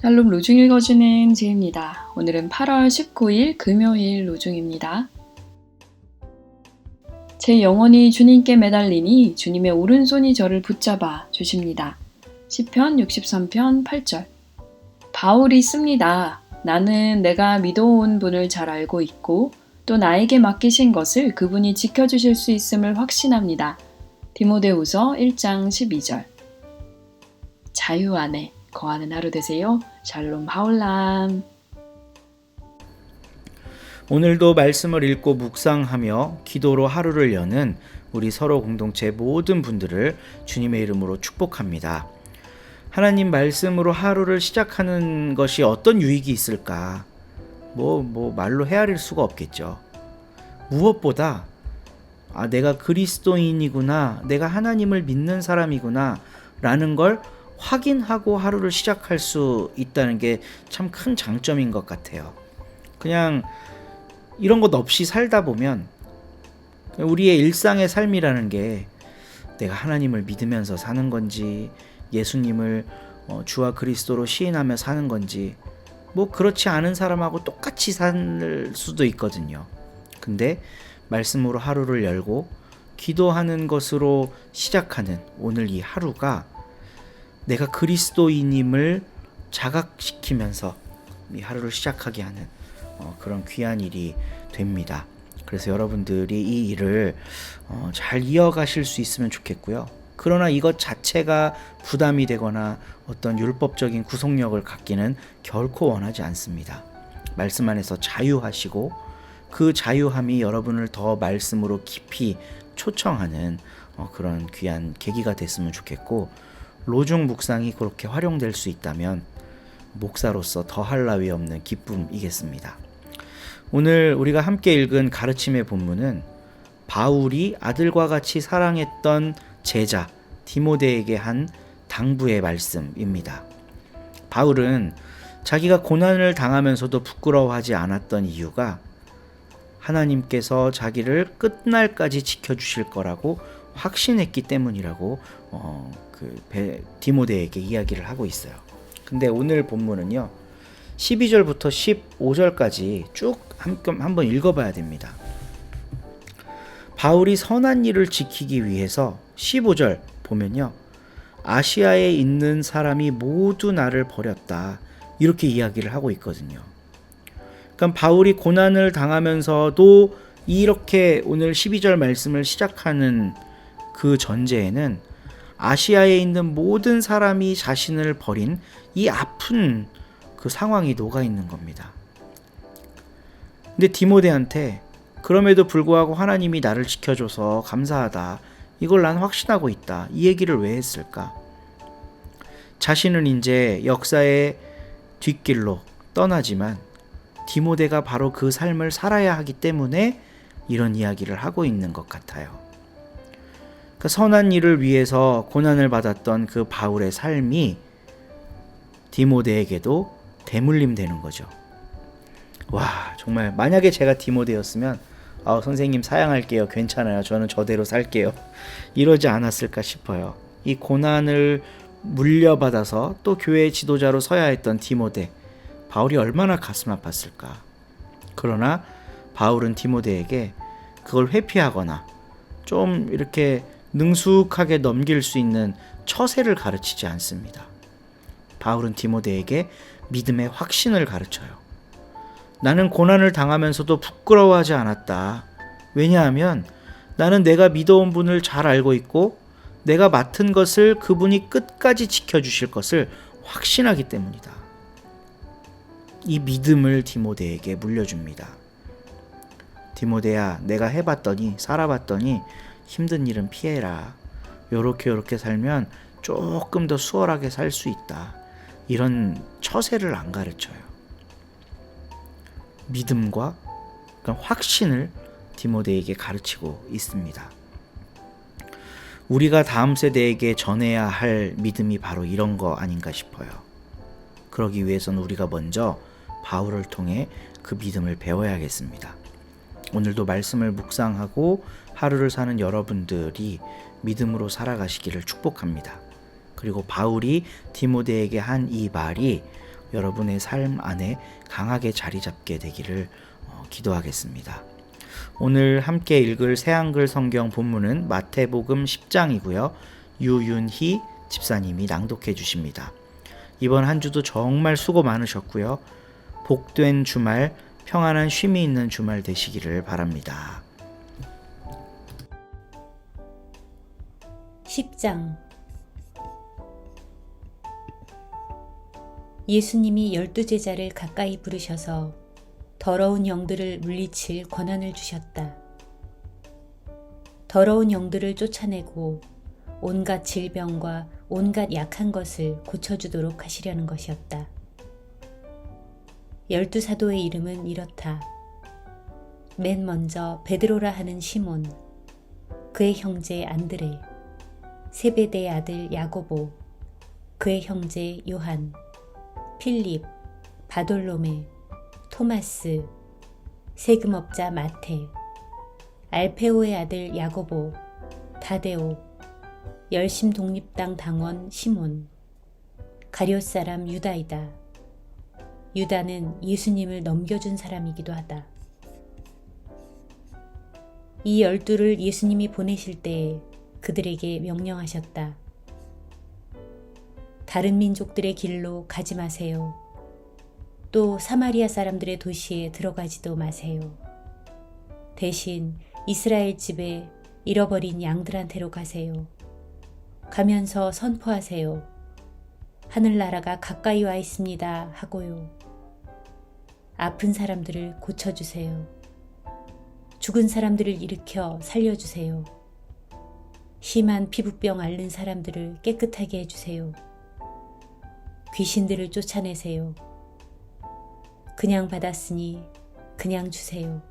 샬롬 로중 읽어주는 지혜입니다. 오늘은 8월 19일 금요일 로중입니다. 제 영혼이 주님께 매달리니 주님의 오른손이 저를 붙잡아 주십니다. 시편 63편 8절. 바울이 씁니다. 나는 내가 믿어온 분을 잘 알고 있고 또 나에게 맡기신 것을 그분이 지켜주실 수 있음을 확신합니다. 디모데후서 1장 12절. 자유 안에 거하는 하루 되세요. 샬롬 하올람. 오늘도 말씀을 읽고 묵상하며 기도로 하루를 여는 우리 서로 공동체 모든 분들을 주님의 이름으로 축복합니다. 하나님 말씀으로 하루를 시작하는 것이 어떤 유익이 있을까? 말로 헤아릴 수가 없겠죠. 무엇보다 내가 그리스도인이구나, 내가 하나님을 믿는 사람이구나 라는 걸 확인하고 하루를 시작할 수 있다는 게 참 큰 장점인 것 같아요. 그냥 이런 것 없이 살다 보면 우리의 일상의 삶이라는 게 내가 하나님을 믿으면서 사는 건지, 예수님을 주와 그리스도로 시인하며 사는 건지, 그렇지 않은 사람하고 똑같이 살 수도 있거든요. 근데 말씀으로 하루를 열고 기도하는 것으로 시작하는 오늘 이 하루가 내가 그리스도인임을 자각시키면서 이 하루를 시작하게 하는 그런 귀한 일이 됩니다. 그래서 여러분들이 이 일을 잘 이어가실 수 있으면 좋겠고요. 그러나 이것 자체가 부담이 되거나 어떤 율법적인 구속력을 갖기는 결코 원하지 않습니다. 말씀 안에서 자유하시고 그 자유함이 여러분을 더 말씀으로 깊이 초청하는 그런 귀한 계기가 됐으면 좋겠고, 로중 묵상이 그렇게 활용될 수 있다면 목사로서 더할 나위 없는 기쁨이겠습니다. 오늘 우리가 함께 읽은 가르침의 본문은 바울이 아들과 같이 사랑했던 제자 디모데에게 한 당부의 말씀입니다. 바울은 자기가 고난을 당하면서도 부끄러워하지 않았던 이유가 하나님께서 자기를 끝날까지 지켜주실 거라고 확신했기 때문이라고 디모데에게 이야기를 하고 있어요. 근데 오늘 본문은요, 12절부터 15절까지 쭉 한번 읽어봐야 됩니다. 바울이 선한 일을 지키기 위해서 15절 보면요, 아시아에 있는 사람이 모두 나를 버렸다, 이렇게 이야기를 하고 있거든요. 그러니까 바울이 고난을 당하면서도 이렇게 오늘 12절 말씀을 시작하는 그 전제에는 아시아에 있는 모든 사람이 자신을 버린 이 아픈 그 상황이 녹아 있는 겁니다. 근데 디모데한테 그럼에도 불구하고 하나님이 나를 지켜줘서 감사하다, 이걸 난 확신하고 있다, 이 얘기를 왜 했을까? 자신은 이제 역사의 뒷길로 떠나지만 디모데가 바로 그 삶을 살아야 하기 때문에 이런 이야기를 하고 있는 것 같아요. 그 선한 일을 위해서 고난을 받았던 그 바울의 삶이 디모데에게도 대물림 되는 거죠. 와, 정말 만약에 제가 디모데였으면 선생님 사양할게요, 괜찮아요, 저는 저대로 살게요, 이러지 않았을까 싶어요. 이 고난을 물려받아서 또 교회의 지도자로 서야 했던 디모데, 바울이 얼마나 가슴 아팠을까. 그러나 바울은 디모데에게 그걸 회피하거나 좀 이렇게 능숙하게 넘길 수 있는 처세를 가르치지 않습니다. 바울은 디모데에게 믿음의 확신을 가르쳐요. 나는 고난을 당하면서도 부끄러워하지 않았다. 왜냐하면 나는 내가 믿어온 분을 잘 알고 있고 내가 맡은 것을 그분이 끝까지 지켜주실 것을 확신하기 때문이다. 이 믿음을 디모데에게 물려줍니다. 디모데야, 내가 해봤더니, 살아봤더니 힘든 일은 피해라. 요렇게 살면 조금 더 수월하게 살 수 있다. 이런 처세를 안 가르쳐요. 믿음과 확신을 디모데에게 가르치고 있습니다. 우리가 다음 세대에게 전해야 할 믿음이 바로 이런 거 아닌가 싶어요. 그러기 위해서는 우리가 먼저 바울을 통해 그 믿음을 배워야겠습니다. 오늘도 말씀을 묵상하고 하루를 사는 여러분들이 믿음으로 살아가시기를 축복합니다. 그리고 바울이 디모데에게 한 이 말이 여러분의 삶 안에 강하게 자리 잡게 되기를 기도하겠습니다. 오늘 함께 읽을 새한글 성경 본문은 마태복음 10장이고요. 유윤희 집사님이 낭독해 주십니다. 이번 한 주도 정말 수고 많으셨고요. 복된 주말, 평안한 쉼이 있는 주말 되시기를 바랍니다. 10장. 예수님이 12제자를 가까이 부르셔서 더러운 영들을 물리칠 권한을 주셨다. 더러운 영들을 쫓아내고 온갖 질병과 온갖 약한 것을 고쳐주도록 하시려는 것이었다. 12사도의 이름은 이렇다. 맨 먼저 베드로라 하는 시몬, 그의 형제 안드레, 세베대의 아들 야고보, 그의 형제 요한, 필립, 바돌로메, 토마스, 세금업자 마테, 알페오의 아들 야고보, 다데오, 열심 독립당 당원 시몬, 가룟 사람 유다이다. 유다는 예수님을 넘겨준 사람이기도 하다. 이 12를 예수님이 보내실 때에 그들에게 명령하셨다. 다른 민족들의 길로 가지 마세요. 또 사마리아 사람들의 도시에 들어가지도 마세요. 대신 이스라엘 집에 잃어버린 양들한테로 가세요. 가면서 선포하세요. 하늘나라가 가까이 와 있습니다 하고요. 아픈 사람들을 고쳐주세요. 죽은 사람들을 일으켜 살려주세요. 심한 피부병 앓는 사람들을 깨끗하게 해주세요. 귀신들을 쫓아내세요. 그냥 받았으니 그냥 주세요.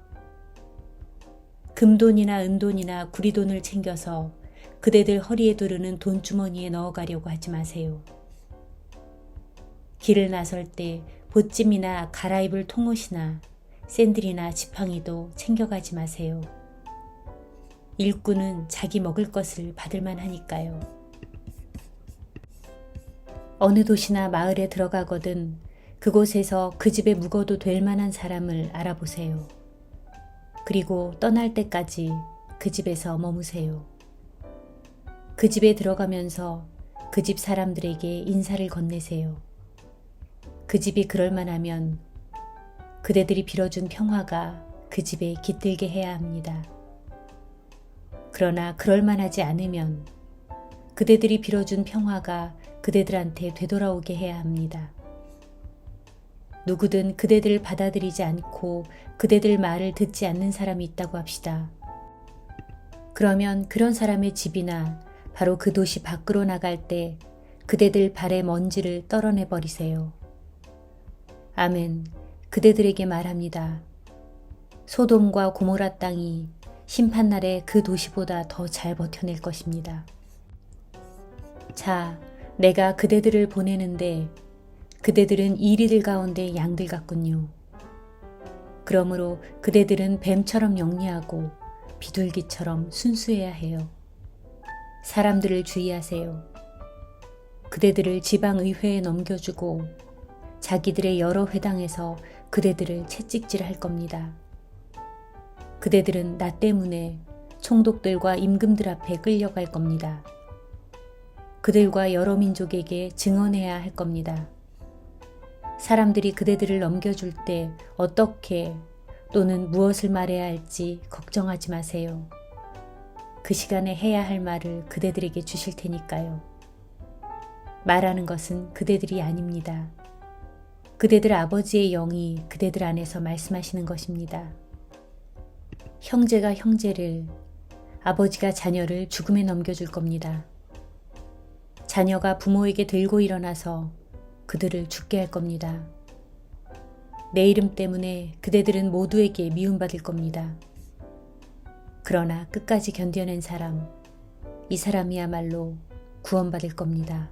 금돈이나 은돈이나 구리돈을 챙겨서 그대들 허리에 두르는 돈주머니에 넣어가려고 하지 마세요. 길을 나설 때 보찜이나 갈아입을 통옷이나 샌들이나 지팡이도 챙겨가지 마세요. 일꾼은 자기 먹을 것을 받을만 하니까요. 어느 도시나 마을에 들어가거든 그곳에서 그 집에 묵어도 될 만한 사람을 알아보세요. 그리고 떠날 때까지 그 집에서 머무세요. 그 집에 들어가면서 그 집 사람들에게 인사를 건네세요. 그 집이 그럴만하면 그대들이 빌어준 평화가 그 집에 깃들게 해야 합니다. 그러나 그럴만하지 않으면 그대들이 빌어준 평화가 그대들한테 되돌아오게 해야 합니다. 누구든 그대들을 받아들이지 않고 그대들 말을 듣지 않는 사람이 있다고 합시다. 그러면 그런 사람의 집이나 바로 그 도시 밖으로 나갈 때 그대들 발의 먼지를 떨어내 버리세요. 아멘. 그대들에게 말합니다. 소돔과 고모라 땅이 심판날에 그 도시보다 더 잘 버텨낼 것입니다. 자, 내가 그대들을 보내는데 그대들은 이리들 가운데 양들 같군요. 그러므로 그대들은 뱀처럼 영리하고 비둘기처럼 순수해야 해요. 사람들을 주의하세요. 그대들을 지방의회에 넘겨주고 자기들의 여러 회당에서 그대들을 채찍질할 겁니다. 그대들은 나 때문에 총독들과 임금들 앞에 끌려갈 겁니다. 그들과 여러 민족에게 증언해야 할 겁니다. 사람들이 그대들을 넘겨줄 때 어떻게 또는 무엇을 말해야 할지 걱정하지 마세요. 그 시간에 해야 할 말을 그대들에게 주실 테니까요. 말하는 것은 그대들이 아닙니다. 그대들 아버지의 영이 그대들 안에서 말씀하시는 것입니다. 형제가 형제를, 아버지가 자녀를 죽음에 넘겨줄 겁니다. 자녀가 부모에게 들고 일어나서 그들을 죽게 할 겁니다. 내 이름 때문에 그대들은 모두에게 미움받을 겁니다. 그러나 끝까지 견뎌낸 사람, 이 사람이야말로 구원받을 겁니다.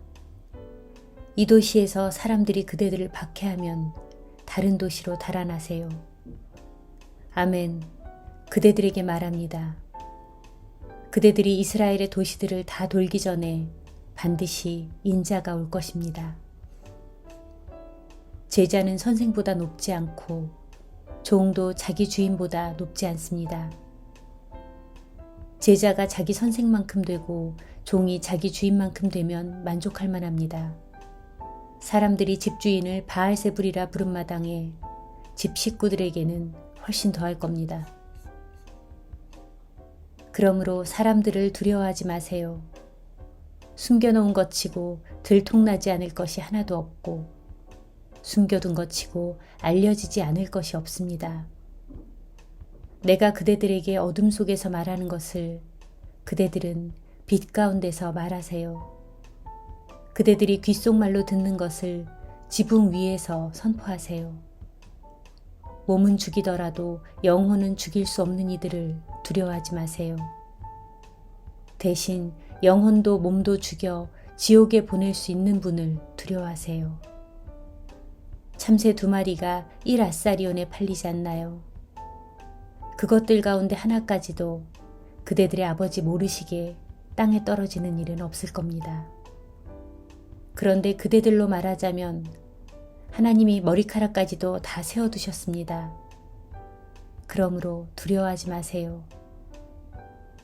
이 도시에서 사람들이 그대들을 박해하면 다른 도시로 달아나세요. 아멘. 그대들에게 말합니다. 그대들이 이스라엘의 도시들을 다 돌기 전에 반드시 인자가 올 것입니다. 제자는 선생보다 높지 않고 종도 자기 주인보다 높지 않습니다. 제자가 자기 선생만큼 되고 종이 자기 주인만큼 되면 만족할 만합니다. 사람들이 집주인을 바알세불이라 부른 마당에 집 식구들에게는 훨씬 더할 겁니다. 그러므로 사람들을 두려워하지 마세요. 숨겨놓은 것 치고 들통나지 않을 것이 하나도 없고 숨겨둔 것 치고 알려지지 않을 것이 없습니다. 내가 그대들에게 어둠 속에서 말하는 것을 그대들은 빛 가운데서 말하세요. 그대들이 귓속말로 듣는 것을 지붕 위에서 선포하세요. 몸은 죽이더라도 영혼은 죽일 수 없는 이들을 두려워하지 마세요. 대신 영혼도 몸도 죽여 지옥에 보낼 수 있는 분을 두려워하세요. 참새 2마리가 1아사리온에 팔리지 않나요? 그것들 가운데 하나까지도 그대들의 아버지 모르시게 땅에 떨어지는 일은 없을 겁니다. 그런데 그대들로 말하자면 하나님이 머리카락까지도 다 세워두셨습니다. 그러므로 두려워하지 마세요.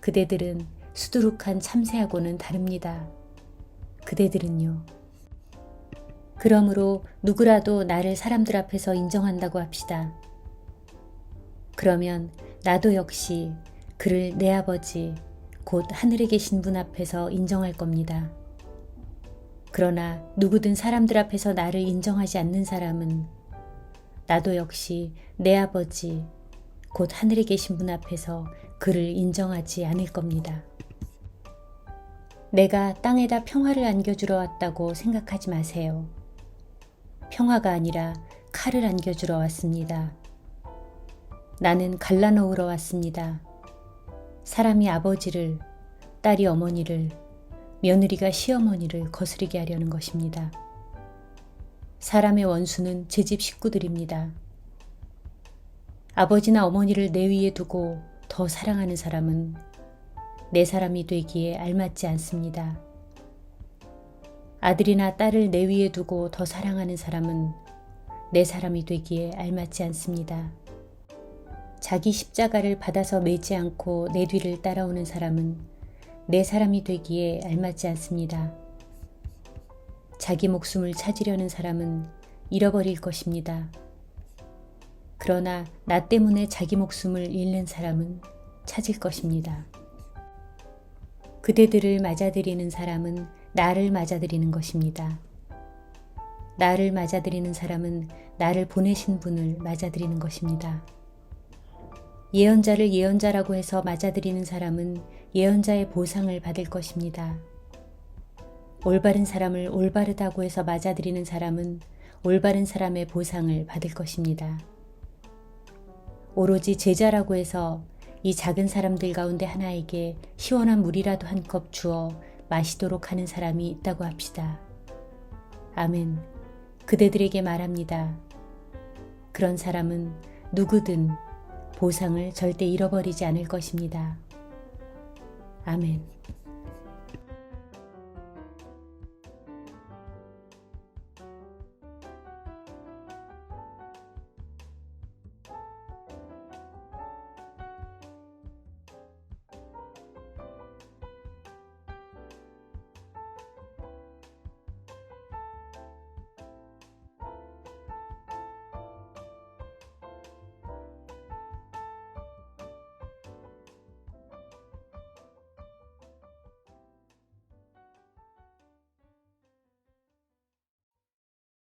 그대들은 수두룩한 참새하고는 다릅니다. 그대들은요. 그러므로 누구라도 나를 사람들 앞에서 인정한다고 합시다. 그러면 나도 역시 그를 내 아버지 곧 하늘에 계신 분 앞에서 인정할 겁니다. 그러나 누구든 사람들 앞에서 나를 인정하지 않는 사람은 나도 역시 내 아버지 곧 하늘에 계신 분 앞에서 그를 인정하지 않을 겁니다. 내가 땅에다 평화를 안겨주러 왔다고 생각하지 마세요. 평화가 아니라 칼을 안겨주러 왔습니다. 나는 갈라놓으러 왔습니다. 사람이 아버지를, 딸이 어머니를, 며느리가 시어머니를 거스르게 하려는 것입니다. 사람의 원수는 제 집 식구들입니다. 아버지나 어머니를 내 위에 두고 더 사랑하는 사람은 내 사람이 되기에 알맞지 않습니다. 아들이나 딸을 내 위에 두고 더 사랑하는 사람은 내 사람이 되기에 알맞지 않습니다. 자기 십자가를 받아서 매지 않고 내 뒤를 따라오는 사람은 내 사람이 되기에 알맞지 않습니다. 자기 목숨을 찾으려는 사람은 잃어버릴 것입니다. 그러나 나 때문에 자기 목숨을 잃는 사람은 찾을 것입니다. 그대들을 맞아들이는 사람은 나를 맞아들이는 것입니다. 나를 맞아들이는 사람은 나를 보내신 분을 맞아들이는 것입니다. 예언자를 예언자라고 해서 맞아들이는 사람은 예언자의 보상을 받을 것입니다. 올바른 사람을 올바르다고 해서 맞아들이는 사람은 올바른 사람의 보상을 받을 것입니다. 오로지 제자라고 해서 이 작은 사람들 가운데 하나에게 시원한 물이라도 한 컵 주어 마시도록 하는 사람이 있다고 합시다. 아멘. 그대들에게 말합니다. 그런 사람은 누구든 보상을 절대 잃어버리지 않을 것입니다. 아멘.